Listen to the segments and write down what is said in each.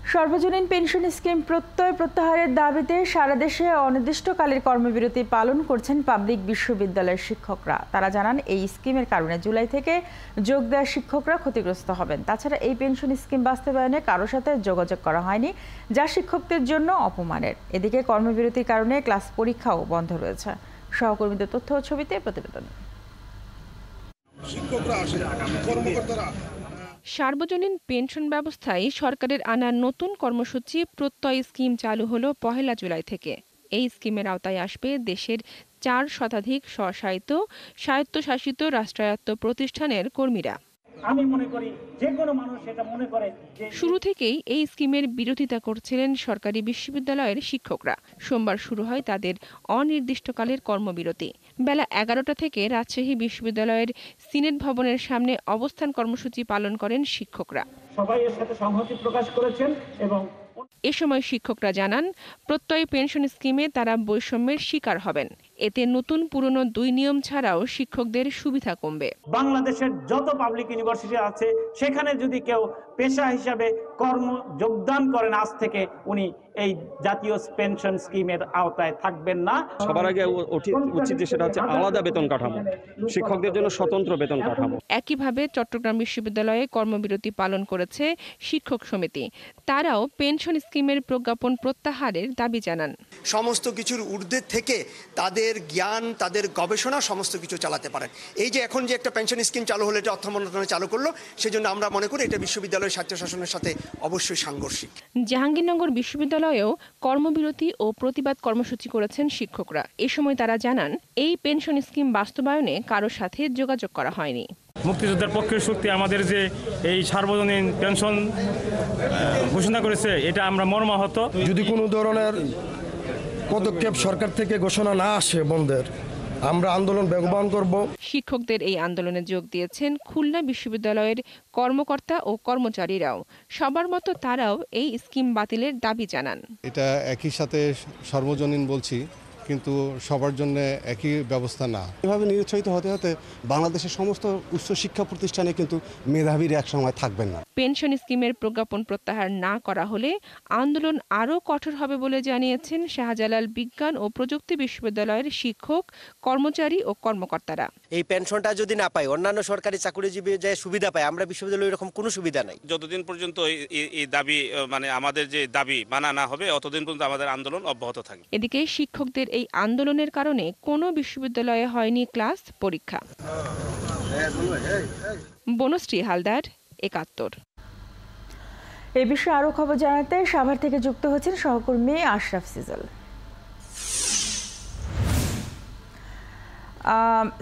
সর্বজনীন pension scheme প্রত্যয় প্রত্যাহারের দাবিতে সারা দেশে অনির্দিষ্টকালের কর্মবিরতি পালন করছেন পাবলিক বিশ্ববিদ্যালয়ের শিক্ষকরা। তারা জানান, এই স্কিমের কারণে জুলাই থেকে যোগ দেওয়া শিক্ষকরা ক্ষতিগ্রস্ত হবেন। তাছাড়া এই পেনশন স্কিম বাস্তবায়নে কারো সাথে যোগাযোগ করা হয়নি, যা শিক্ষকদের জন্য অপমানের। এদিকে কর্মবিরতির কারণে ক্লাস পরীক্ষাও বন্ধ রয়েছে। সহকর্মীদের তথ্য ও ছবিতে প্রতিবেদন। সার্বজনীন পেনশন ব্যবস্থায় সরকারের আনা নতুন কর্মসূচি প্রত্যয় স্কিম চালু হলো 1 জুলাই থেকে। এই স্কিমের আওতায় আসবে দেশের 4 শতাধিক স্বশাসিত, স্বায়ত্তশাসিত রাষ্ট্রায়ত্ত প্রতিষ্ঠানের কর্মীরা। আমি মনে করি যে কোনো মানুষ এটা মনে করে। শুরু থেকেই এই স্কিমের বিরোধিতা করছিলেন সরকারি বিশ্ববিদ্যালয়ের শিক্ষকরা। সোমবার শুরু হয় তাদের অনির্দিষ্টকালের কর্মবিরতি। বেলা 11টা থেকে রাজশাহী বিশ্ববিদ্যালয়ের সিনেট ভবনের সামনে অবস্থান কর্মসূচি পালন করেন শিক্ষকরা। সবাই এর সাথে সংহতি প্রকাশ করেছেন এবং এ সময় শিক্ষকরা জানান, প্রত্যয় পেনশন স্কিমে তারা বৈষম্যের শিকার হবেন। এতে নতুন পুরনো 2 নিয়ম ছাড়াও শিক্ষকদের সুবিধা কমবে। বাংলাদেশের যত পাবলিক ইউনিভার্সিটি আছে সেখানে যদি কেউ পেশা হিসাবে যোগদান করেন, আজ থেকে উনি এই জাতীয় পেনশন স্কিমের আওতায় থাকবেন না। সবার আগে উচিত যে সেটা হচ্ছে আলাদা বেতন কাঠামো, শিক্ষকদের জন্য স্বতন্ত্র বেতন কাঠামো। একইভাবে চট্টগ্রাম বিশ্ববিদ্যালয়ে কর্মবিরতি পালন করেছে শিক্ষক সমিতি। তারাও পেনশন স্কিমের প্রজ্ঞাপন প্রত্যাহারের দাবি জানান। সমস্ত কিছুর ঊর্ধ্বে থেকে তাদের জ্ঞান, তাদের গবেষণা সমস্ত কিছু চালাতে পারেন। এই যে এখন যে একটা পেনশন স্কিম চালু হলো, এটা অর্থ মন্ত্রণালয় চালু করলো, সেজন্য আমরা মনে করি এটা বিশ্ববিদ্যালয়ের স্বায়ত্তশাসনের সাথে অবশ্যই সাংঘর্ষিক। জাহাঙ্গীরনগর বিশ্ববিদ্যালয়েও কর্মবিরতি ও প্রতিবাদ কর্মসূচি করেছেন শিক্ষকরা। এ সময় তারা জানান, এই পেনশন স্কিম বাস্তবায়নে কারো সাথে যোগাযোগ করা হয়নি। মুক্তিযোদ্ধার পক্ষের শক্তি আমাদের যে এই সার্বজনীন পেনশন ঘোষণা করেছে, এটা আমরা মর্মাহত। যদি কোনো ধরনের পদক্ষেপ সরকার থেকে ঘোষণা না আসে বন্ধের, আমরা আন্দোলন বেগবান করব। শিক্ষকদের এই আন্দোলনে যোগ দিয়েছেন খুলনা বিশ্ববিদ্যালয়ের কর্মকর্তা ও কর্মচারীরাও। সবার মতো তারাও এই স্কিম বাতিলের দাবি জানান। এটা একই সাথে সর্বজনীন বলছি, কিন্তু সবার জন্য একই ব্যবস্থা না। এভাবে নিরুৎসাহিত হতে হতে বাংলাদেশের সমস্ত উচ্চ শিক্ষা প্রতিষ্ঠানে কিন্তু মেধাবীর এক সময় থাকবেন না। পেনশন স্কিমের প্রজ্ঞাপন প্রত্যাহার না করা হলে আন্দোলন আরও কঠোর হবে বলে জানিয়েছেন শাহজালাল বিজ্ঞান ও প্রযুক্তি বিশ্ববিদ্যালয়ের শিক্ষক, কর্মচারী ও কর্মকর্তারা। এই পেনশনটা যদি না পায়, অন্যান্য সরকারি চাকরিজীবী যে সুবিধা পায়, আমরা বিশ্ববিদ্যালয়ে এরকম কোনো সুবিধা নাই। যতদিন পর্যন্ত এই দাবি আমাদের যে দাবি মানা না হবে, অতদিন পর্যন্ত আমাদের আন্দোলন অব্যাহত থাকবে। এদিকে শিক্ষকদের এই আন্দোলনের কারণে কোনো বিশ্ববিদ্যালয়ে হয়নি ক্লাস পরীক্ষা। বনশ্রী হালদার, ৭১। এই বিষয়ে আরো খবর জানাতে সাভার থেকে যুক্ত হচ্ছেন সহকর্মী আশরাফ সিজল।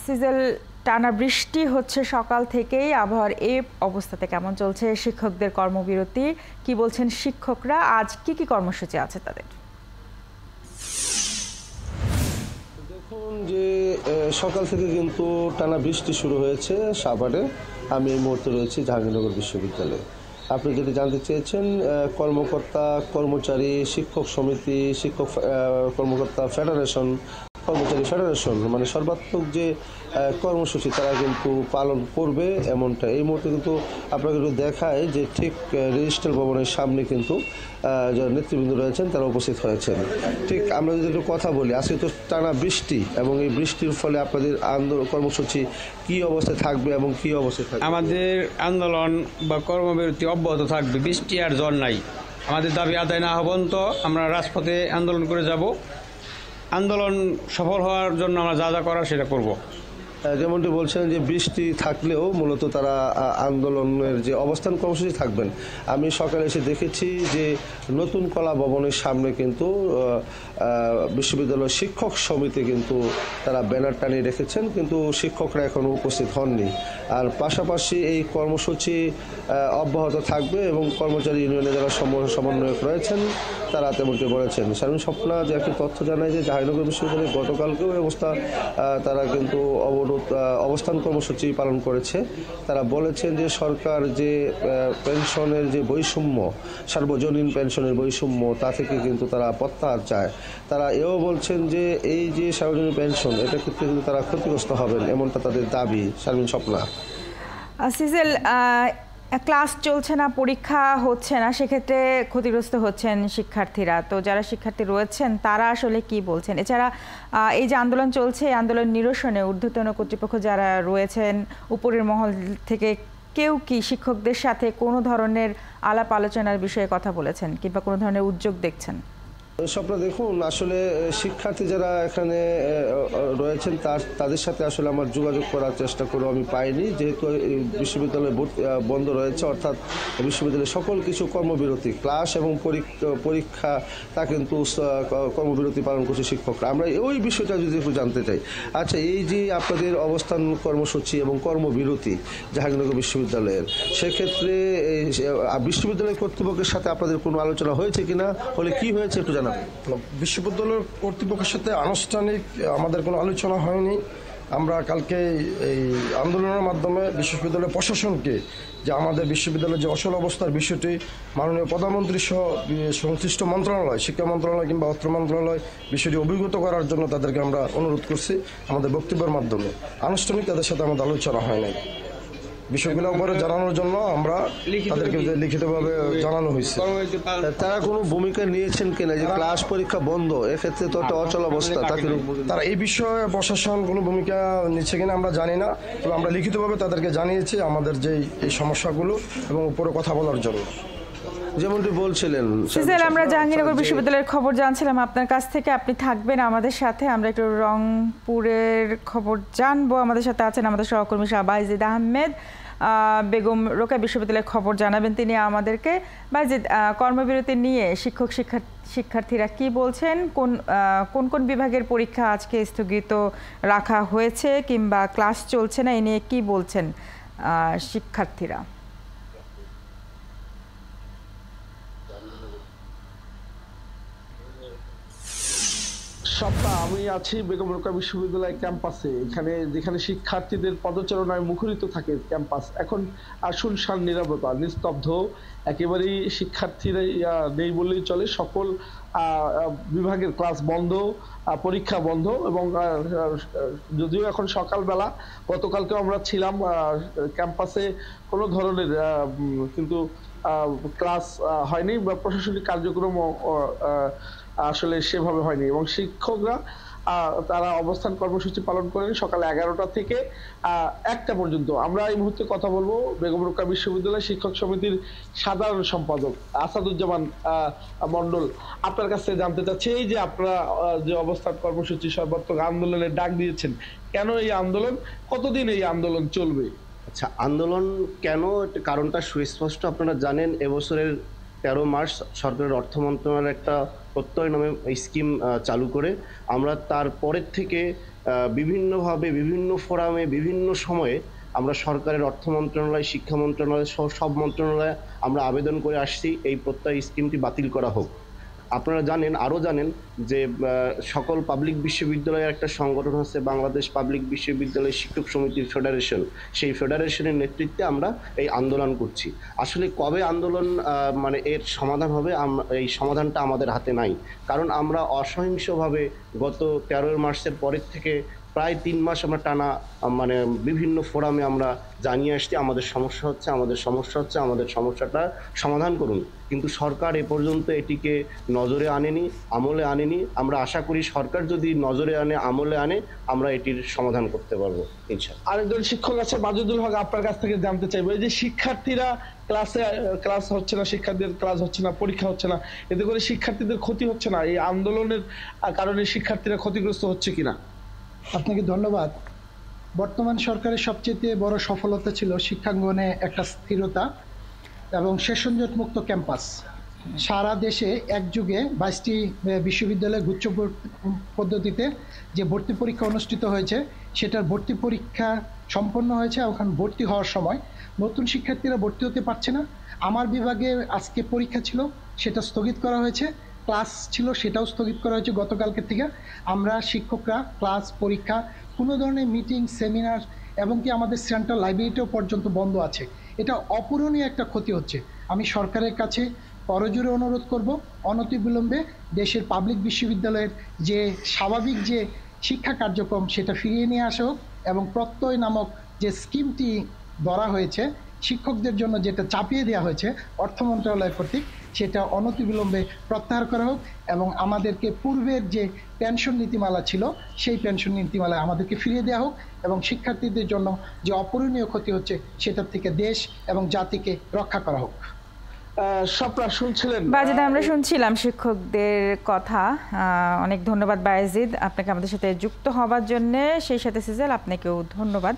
সিজল, টানা বৃষ্টি হচ্ছে সকাল থেকেই, আবহাওয়ার এই অবস্থাতে কেমন চলছে শিক্ষকদের কর্মবিরতি? কি বলছেন শিক্ষকরা? আজ কি কি কর্মসূচি আছে তাদের? দেখুন যে সকাল থেকে কিন্তু টানা বৃষ্টি শুরু হয়েছে সাভারে। আমি এই মুহূর্তে রয়েছি জাহাঙ্গীরনগর বিশ্ববিদ্যালয়ে। আপনি যদি জানতে চেয়েছেন, কর্মকর্তা, কর্মচারী, শিক্ষক সমিতি, শিক্ষক কর্মকর্তা ফেডারেশন, কর্মচারী ফেডারেশন, মানে সর্বাত্মক যে কর্মসূচি তারা কিন্তু পালন করবে এমনটা। এই মুহূর্তে কিন্তু আপনাকে একটু দেখায় যে ঠিক রেজিস্ট্রার ভবনের সামনে কিন্তু যারা নেতৃবৃন্দ রয়েছেন তারা উপস্থিত হয়েছেন। ঠিক আমরা যদি একটু কথা বলি, আজকে তো টানা বৃষ্টি এবং এই বৃষ্টির ফলে আপনাদের আন্দোলন কর্মসূচি কী অবস্থায় থাকবে এবং কী অবস্থায় থাকবে? আমাদের আন্দোলন বা কর্মবিরতি অব্যাহত থাকবে। বৃষ্টি আর জ্বর নাই। আমাদের দাবি আদায় না হবেন তো আমরা রাজপথে আন্দোলন করে যাব। আন্দোলন সফল হওয়ার জন্য আমরা যা যা করার সেটা করব। যেমনটি বলছেন যে বৃষ্টি থাকলেও মূলত তারা আন্দোলনের যে অবস্থান কর্মসূচি থাকবেন। আমি সকালে এসে দেখেছি যে নতুন কলা ভবনের সামনে কিন্তু বিশ্ববিদ্যালয়ের শিক্ষক সমিতি কিন্তু তারা ব্যানার টানিয়ে রেখেছেন, কিন্তু শিক্ষকরা এখনও উপস্থিত হননি। আর পাশাপাশি এই কর্মসূচি অব্যাহত থাকবে এবং কর্মচারী ইউনিয়নে যারা সমন্বয়ক রয়েছেন তারা তেমনটি বলেছেন। শারমিন স্বপ্না যে একটি তথ্য জানায় যে জাহাঙ্গীরনগর বিশ্ববিদ্যালয়ে গতকালকেও অবস্থা তারা কিন্তু অবস্থান কর্মসূচি পালন করেছে। তারা বলেছেন যে সরকার যে পেনশনের যে বৈষম্য, সার্বজনীন পেনশনের বৈষম্য, তা থেকে কিন্তু তারা প্রত্যাহার চায়। তারা এও বলছেন যে এই যে সার্বজনীন পেনশন, এটা ক্ষেত্রে কিন্তু তারা ক্ষতিগ্রস্ত হবেন, এমনটা তাদের দাবি। শারমিন স্বপ্না। সিজল, ক্লাস চলছে না, পরীক্ষা হচ্ছে না, সেক্ষেত্রে ক্ষতিগ্রস্ত হচ্ছেন শিক্ষার্থীরা। তো যারা শিক্ষার্থী রয়েছেন তারা আসলে কি বলছেন? এছাড়া এই যে আন্দোলন চলছে, এই আন্দোলন নিরসনে ঊর্ধ্বতন কর্তৃপক্ষ যারা রয়েছেন উপরের মহল থেকে কেউ কি শিক্ষকদের সাথে কোনো ধরনের আলাপ আলোচনার বিষয়ে কথা বলেছেন কিংবা কোনো ধরনের উদ্যোগ দেখছেন? স্বপ্ন, দেখুন আসলে শিক্ষার্থী যারা এখানে রয়েছেন তাদের সাথে আসলে আমার যোগাযোগ করার চেষ্টা করেও আমি পাইনি, যেহেতু বিশ্ববিদ্যালয় বন্ধ রয়েছে, অর্থাৎ বিশ্ববিদ্যালয়ের সকল কিছু কর্মবিরতি, ক্লাস এবং পরীক্ষা তা কিন্তু কর্মবিরতি পালন করছে শিক্ষকরা। আমরা ওই বিষয়টা যদি একটু জানতে চাই। আচ্ছা, এই যে আপনাদের অবস্থান কর্মসূচি এবং কর্মবিরতি জাহাঙ্গীরনগর বিশ্ববিদ্যালয়ের, সেক্ষেত্রে বিশ্ববিদ্যালয় কর্তৃপক্ষের সাথে আপনাদের কোনো আলোচনা হয়েছে কিনা, হলে কি হয়েছে একটু জানাবেন? বিশ্ববিদ্যালয় কর্তৃপক্ষের সাথে আনুষ্ঠানিক আমাদের কোনো আলোচনা হয়নি। আমরা কালকে এই আন্দোলনের মাধ্যমে বিশ্ববিদ্যালয় প্রশাসনকে যে আমাদের বিশ্ববিদ্যালয়ের যে অচল অবস্থার বিষয়টি মাননীয় প্রধানমন্ত্রী সহ সংশ্লিষ্ট মন্ত্রণালয়, শিক্ষা মন্ত্রণালয় কিংবা অর্থ মন্ত্রণালয় বিষয়টি অভিজ্ঞত করার জন্য তাদেরকে আমরা অনুরোধ করছি আমাদের বক্তব্যের মাধ্যমে। আনুষ্ঠানিক তাদের সাথে আমাদের আলোচনা হয় নাই। বিষয়গুলো উপরে জানানোর জন্য আমরা তাদেরকে লিখিতভাবে জানানো হয়েছে। তারা কোনো ভূমিকা নিয়েছেন কিনা যে ক্লাস পরীক্ষা বন্ধ, এক্ষেত্রে তো একটা অচল অবস্থা, তারা এই বিষয়ে প্রশাসন কোনো ভূমিকা নিচ্ছে কিনা আমরা জানি না, তবে আমরা লিখিতভাবে তাদেরকে জানিয়েছি আমাদের যে এই সমস্যাগুলো এবং উপরে কথা বলার জন্য। যেমনটি বলছিলেন, আমরা জাহাঙ্গীরনগর বিশ্ববিদ্যালয়ের খবর জানছিলাম আপনার কাছ থেকে, আপনি থাকবেন আমাদের সাথে। আমরা একটু রংপুরের খবর জানবো। আমাদের সাথে আছেন আমাদের সহকর্মী বাইজিদ আহমেদ। বেগম রোকেয়া বিশ্ববিদ্যালয়ের খবর জানাবেন তিনি আমাদেরকে। বাইজিদ, কর্মবিরতি নিয়ে শিক্ষার্থীরা কি বলছেন? কোন কোন বিভাগের পরীক্ষা আজকে স্থগিত রাখা হয়েছে কিংবা ক্লাস চলছে না, এ নিয়ে কি বলছেন শিক্ষার্থীরা? আমি আছি বেগম রোকেয়া বিশ্ববিদ্যালয় ক্যাম্পাসে, যেখানে শিক্ষার্থীদের পদচারণায় মুখরিত থাকে ক্যাম্পাস। এখন শুনশান, নীরবতা, নিস্তব্ধ, একেবারেই শিক্ষার্থীরা নেই বললেই চলে। সকল বিভাগের ক্লাস বন্ধ, পরীক্ষা বন্ধ। এবং যদিও এখন সকালবেলা, গতকালকেও আমরা ছিলাম ক্যাম্পাসে, কোনো ধরনের কিন্তু ক্লাস হয়নি বা প্রশাসনিক কার্যক্রম আসলে সেভাবে হয়নি। এবং শিক্ষকরা তারা অবস্থান কর্মসূচি পালন করেন সকাল 11টা থেকে 1টা পর্যন্ত। আমরা এই মুহূর্তে কথা বলবো বেগম রোকেয়া বিশ্ববিদ্যালয় শিক্ষক সমিতির সাধারণ সম্পাদক আসাদুজ্জামান মন্ডল। আপনার কাছ থেকে জানতে চাচ্ছি, এই যে আপনারা যে অবস্থান কর্মসূচি সর্বাত্মক আন্দোলনের ডাক দিয়েছেন, কেন এই আন্দোলন, কতদিন এই আন্দোলন চলবে? আচ্ছা, আন্দোলন কেন, কারণটা সুস্পষ্ট। আপনারা জানেন এবছরের 13 মার্চ সরকারের অর্থ মন্ত্রণালয়ের একটা প্রত্যয় নামে স্কিম চালু করে আমরা তারপরের থেকে বিভিন্নভাবে, বিভিন্ন ফোরামে, বিভিন্ন সময়ে আমরা সরকারের অর্থ মন্ত্রণালয়, শিক্ষা মন্ত্রণালয় সহ সব মন্ত্রণালয়ে আমরা আবেদন করে আসছি এই প্রত্যয় স্কিমটি বাতিল করা হোক। আপনারা জানেন, আরও জানেন যে সকল পাবলিক বিশ্ববিদ্যালয়ের একটা সংগঠন হচ্ছে বাংলাদেশ পাবলিক বিশ্ববিদ্যালয় শিক্ষক সমিতির ফেডারেশন। সেই ফেডারেশনের নেতৃত্বে আমরা এই আন্দোলন করছি। আসলে কবে আন্দোলন এর সমাধান হবে, এই সমাধানটা আমাদের হাতে নাই। কারণ আমরা অসহিংসভাবে গত 13 মার্চের পরের থেকে প্রায় 3 মাস আমরা টানা বিভিন্ন ফোরামে আমরা জানিয়ে আসছি আমাদের সমস্যা হচ্ছে, আমাদের সমস্যাটা সমাধান করুন। কিন্তু সরকার এ পর্যন্ত এটিকে নজরে আনেনি, আমলে আনেনি। আমরা আশা করি সরকার যদি নজরে আনে, আমলে আনে, আমরা এটির সমাধান করতে পারবো ইনশাআল্লাহ। আরেকজন শিক্ষক আছে মাজুদুল হক, আপনার কাছ থেকে জানতে চাইবো, এই যে শিক্ষার্থীরা ক্লাস হচ্ছে না, শিক্ষার্থীদের ক্লাস হচ্ছে না, পরীক্ষা হচ্ছে না, এতে করে শিক্ষার্থীদের ক্ষতি হচ্ছে না? এই আন্দোলনের কারণে শিক্ষার্থীরা ক্ষতিগ্রস্ত হচ্ছে কিনা? আপনাকে ধন্যবাদ। বর্তমান সরকারের সবচেয়ে বড় সফলতা ছিল শিক্ষাঙ্গনে একটা স্থিরতা এবং সেশনজট মুক্ত ক্যাম্পাস। সারা দেশে একযুগে 22টি বিশ্ববিদ্যালয়ে গুচ্ছ পদ্ধতিতে যে ভর্তি পরীক্ষা অনুষ্ঠিত হয়েছে, সেটার ভর্তি পরীক্ষা সম্পন্ন হয়েছে। এখন ভর্তি হওয়ার সময় নতুন শিক্ষার্থীরা ভর্তি হতে পারছে না। আমার বিভাগে আজকে পরীক্ষা ছিল, সেটা স্থগিত করা হয়েছে। ক্লাস ছিল, সেটাও স্থগিত করা হয়েছে গতকালকের থেকে। আমরা শিক্ষকরা ক্লাস, পরীক্ষা, কোনো ধরনের মিটিং, সেমিনার, এবং কি আমাদের সেন্ট্রাল লাইব্রেরিটাও পর্যন্ত বন্ধ আছে। এটা অপূরণীয় একটা ক্ষতি হচ্ছে। আমি সরকারের কাছে করজোড়ে অনুরোধ করব, অনতিবিলম্বে দেশের পাবলিক বিশ্ববিদ্যালয়ের যে স্বাভাবিক যে শিক্ষা কার্যক্রম সেটা ফিরিয়ে নিয়ে আসা হোক এবং প্রত্যয় নামক যে স্কিমটি ধরা হয়েছে শিক্ষকদের জন্য যেটা চাপিয়ে দেওয়া হয়েছে অর্থ মন্ত্রণালয় কর্তৃক সেটা অনতিবিলম্বে প্রত্যাহার করা হোক এবং আমাদেরকে পূর্বের যে পেনশন নীতিমালা ছিল সেই পেনশন নীতিমালা আমাদেরকে ফিরিয়ে দেওয়া হোক এবং শিক্ষার্থীদের জন্য যে অপূরণীয় ক্ষতি হচ্ছে সেটার থেকে দেশ এবং জাতিকে রক্ষা করা হোক। স্বপ্না শুনছিলেন বায়েজিদ, আমরা শুনছিলাম শিক্ষকদের কথা। অনেক ধন্যবাদ বায়েজিদ আপনাকে আমাদের সাথে যুক্ত হওয়ার জন্য, সেই সাথে সিজাল আপনাকেও ধন্যবাদ।